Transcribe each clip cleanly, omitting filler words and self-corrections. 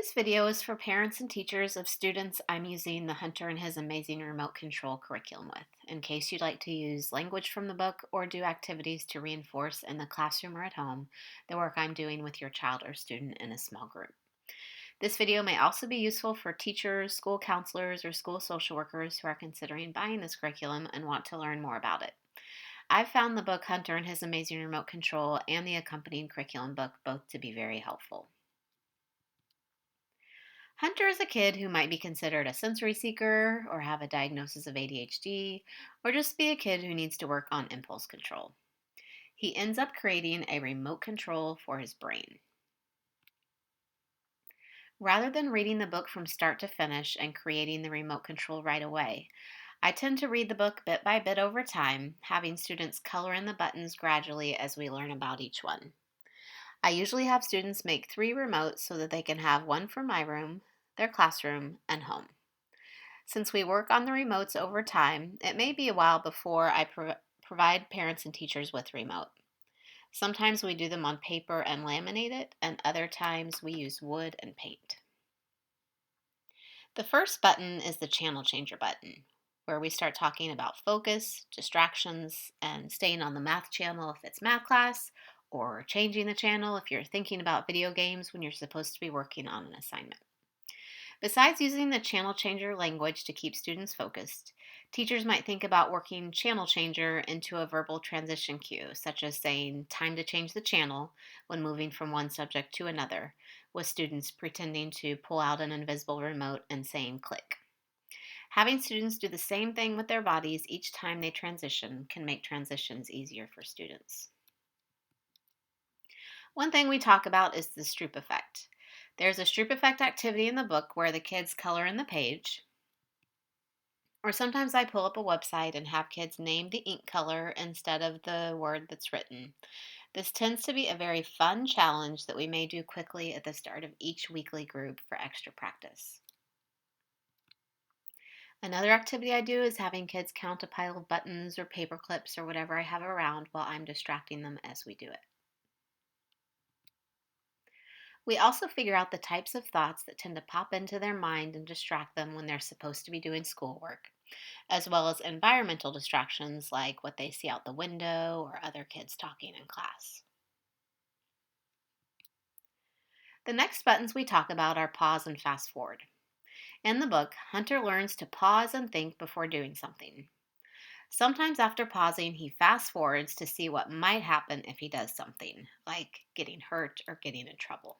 This video is for parents and teachers of students I'm using the Hunter and His Amazing Remote Control curriculum with, in case you'd like to use language from the book or do activities to reinforce in the classroom or at home the work I'm doing with your child or student in a small group. This video may also be useful for teachers, school counselors, or school social workers who are considering buying this curriculum and want to learn more about it. I've found the book Hunter and His Amazing Remote Control and the accompanying curriculum book both to be very helpful. Hunter is a kid who might be considered a sensory seeker or have a diagnosis of ADHD or just be a kid who needs to work on impulse control. He ends up creating a remote control for his brain. Rather than reading the book from start to finish and creating the remote control right away, I tend to read the book bit by bit over time, having students color in the buttons gradually as we learn about each one. I usually have students make 3 remotes so that they can have one for my room, their classroom, and home. Since we work on the remotes over time, it may be a while before I provide parents and teachers with remote. Sometimes we do them on paper and laminate it, and other times we use wood and paint. The first button is the channel changer button, where we start talking about focus, distractions, and staying on the math channel if it's math class, or changing the channel if you're thinking about video games when you're supposed to be working on an assignment. Besides using the channel changer language to keep students focused, teachers might think about working channel changer into a verbal transition cue, such as saying time to change the channel when moving from one subject to another, with students pretending to pull out an invisible remote and saying click. Having students do the same thing with their bodies each time they transition can make transitions easier for students. One thing we talk about is the Stroop effect. There's a Stroop effect activity in the book where the kids color in the page, or sometimes I pull up a website and have kids name the ink color instead of the word that's written. This tends to be a very fun challenge that we may do quickly at the start of each weekly group for extra practice. Another activity I do is having kids count a pile of buttons or paper clips or whatever I have around while I'm distracting them as we do it. We also figure out the types of thoughts that tend to pop into their mind and distract them when they're supposed to be doing schoolwork, as well as environmental distractions like what they see out the window or other kids talking in class. The next buttons we talk about are pause and fast forward. In the book, Hunter learns to pause and think before doing something. Sometimes after pausing, he fast forwards to see what might happen if he does something, like getting hurt or getting in trouble.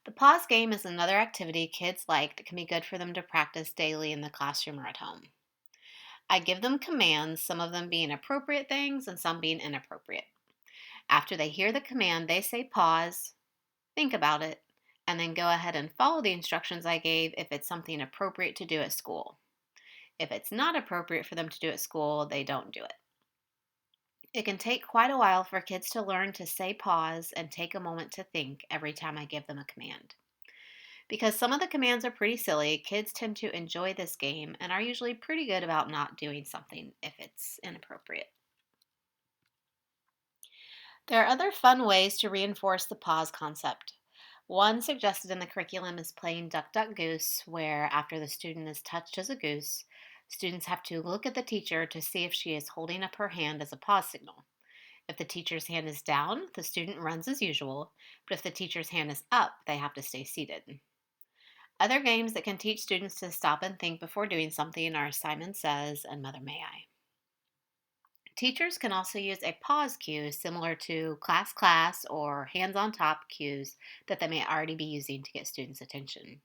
The pause game is another activity kids like that can be good for them to practice daily in the classroom or at home. I give them commands, some of them being appropriate things and some being inappropriate. After they hear the command, they say pause, think about it, and then go ahead and follow the instructions I gave if it's something appropriate to do at school. If it's not appropriate for them to do at school, they don't do it. It can take quite a while for kids to learn to say pause and take a moment to think every time I give them a command. Because some of the commands are pretty silly, kids tend to enjoy this game and are usually pretty good about not doing something if it's inappropriate. There are other fun ways to reinforce the pause concept. One suggested in the curriculum is playing Duck Duck Goose, where after the student is touched as a goose, students have to look at the teacher to see if she is holding up her hand as a pause signal. If the teacher's hand is down, the student runs as usual, but if the teacher's hand is up, they have to stay seated. Other games that can teach students to stop and think before doing something are Simon Says and Mother May I. Teachers can also use a pause cue similar to class or hands on top cues that they may already be using to get students' attention.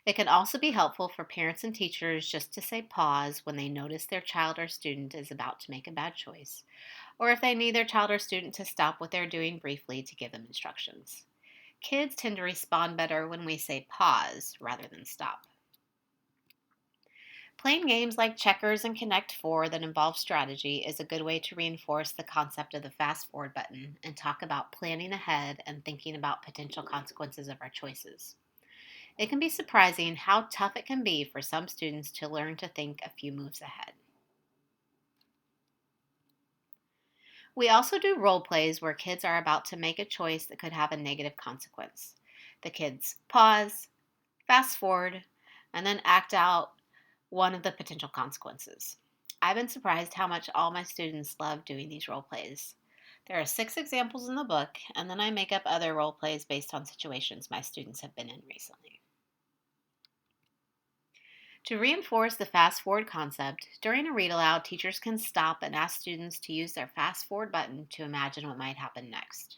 It can also be helpful for parents and teachers just to say pause when they notice their child or student is about to make a bad choice, or if they need their child or student to stop what they're doing briefly to give them instructions. Kids tend to respond better when we say pause rather than stop. Playing games like checkers and Connect Four that involve strategy is a good way to reinforce the concept of the fast forward button and talk about planning ahead and thinking about potential consequences of our choices. It can be surprising how tough it can be for some students to learn to think a few moves ahead. We also do role plays where kids are about to make a choice that could have a negative consequence. The kids pause, fast forward, and then act out one of the potential consequences. I've been surprised how much all my students love doing these role plays. There are 6 examples in the book, and then I make up other role plays based on situations my students have been in recently. To reinforce the fast forward concept, during a read aloud, teachers can stop and ask students to use their fast forward button to imagine what might happen next.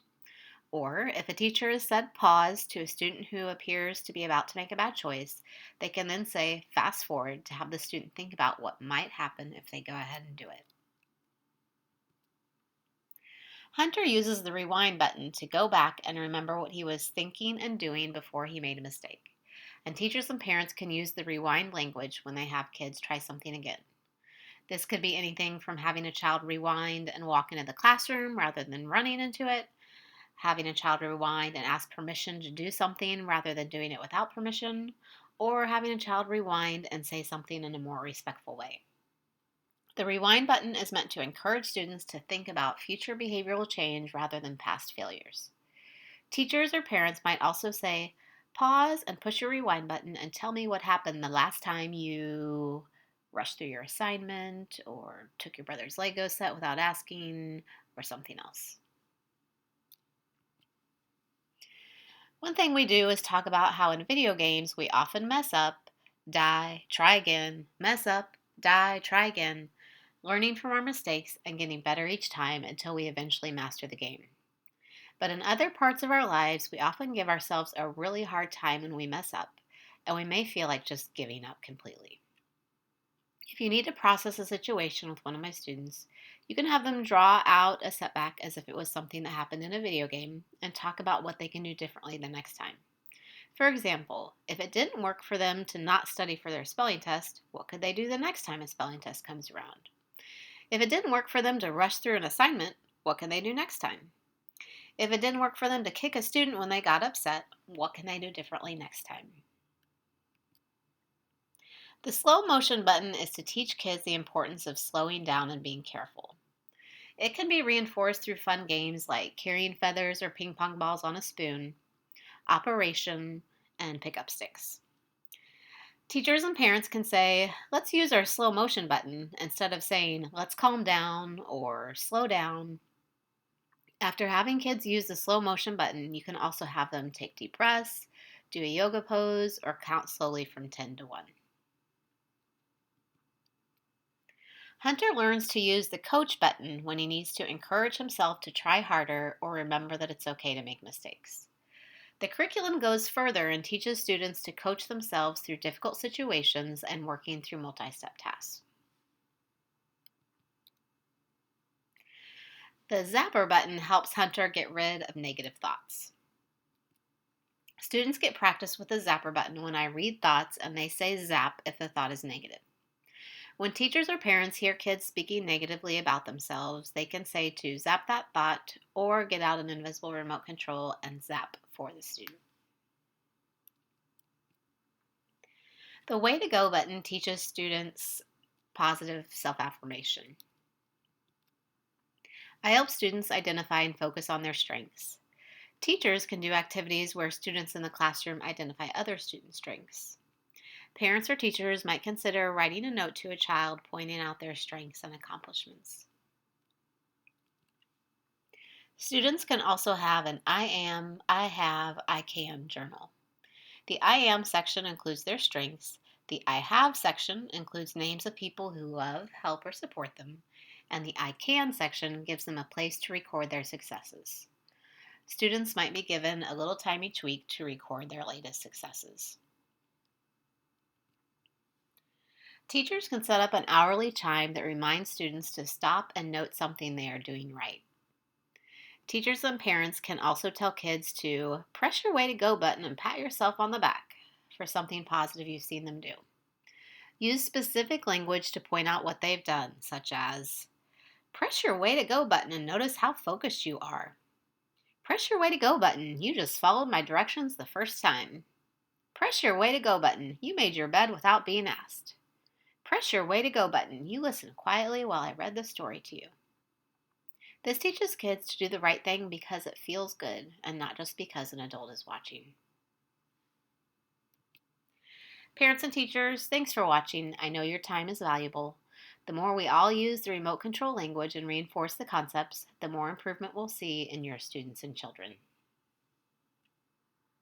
Or, if a teacher has said pause to a student who appears to be about to make a bad choice, they can then say fast forward to have the student think about what might happen if they go ahead and do it. Hunter uses the rewind button to go back and remember what he was thinking and doing before he made a mistake. And teachers and parents can use the rewind language when they have kids try something again. This could be anything from having a child rewind and walk into the classroom rather than running into it, having a child rewind and ask permission to do something rather than doing it without permission, or having a child rewind and say something in a more respectful way. The rewind button is meant to encourage students to think about future behavioral change rather than past failures. Teachers or parents might also say, pause and push your rewind button and tell me what happened the last time you rushed through your assignment or took your brother's Lego set without asking or something else. One thing we do is talk about how in video games we often mess up, die, try again, mess up, die, try again, learning from our mistakes and getting better each time until we eventually master the game. But in other parts of our lives, we often give ourselves a really hard time when we mess up, and we may feel like just giving up completely. If you need to process a situation with one of my students, you can have them draw out a setback as if it was something that happened in a video game and talk about what they can do differently the next time. For example, if it didn't work for them to not study for their spelling test, what could they do the next time a spelling test comes around? If it didn't work for them to rush through an assignment, what can they do next time? If it didn't work for them to kick a student when they got upset, what can they do differently next time? The slow motion button is to teach kids the importance of slowing down and being careful. It can be reinforced through fun games like carrying feathers or ping pong balls on a spoon, operation, and pick up sticks. Teachers and parents can say, let's use our slow motion button instead of saying, let's calm down or slow down. After having kids use the slow motion button, you can also have them take deep breaths, do a yoga pose, or count slowly from 10 to 1. Hunter learns to use the coach button when he needs to encourage himself to try harder or remember that it's okay to make mistakes. The curriculum goes further and teaches students to coach themselves through difficult situations and working through multi-step tasks. The Zapper button helps Hunter get rid of negative thoughts. Students get practice with the Zapper button when I read thoughts and they say zap if the thought is negative. When teachers or parents hear kids speaking negatively about themselves, they can say to zap that thought or get out an invisible remote control and zap for the student. The Way to Go button teaches students positive self-affirmation. I help students identify and focus on their strengths. Teachers can do activities where students in the classroom identify other students' strengths. Parents or teachers might consider writing a note to a child pointing out their strengths and accomplishments. Students can also have an I am, I have, I can journal. The I am section includes their strengths. The I have section includes names of people who love, help, or support them. And the I can section gives them a place to record their successes. Students might be given a little time each week to record their latest successes. Teachers can set up an hourly chime that reminds students to stop and note something they are doing right. Teachers and parents can also tell kids to press your way to go button and pat yourself on the back for something positive you've seen them do. Use specific language to point out what they've done, such as, press your way to go button and notice how focused you are. Press your way to go button, you just followed my directions the first time. Press your way to go button, you made your bed without being asked. Press your way to go button, you listened quietly while I read the story to you. This teaches kids to do the right thing because it feels good and not just because an adult is watching. Parents and teachers, thanks for watching. I know your time is valuable. The more we all use the remote control language and reinforce the concepts, the more improvement we'll see in your students and children.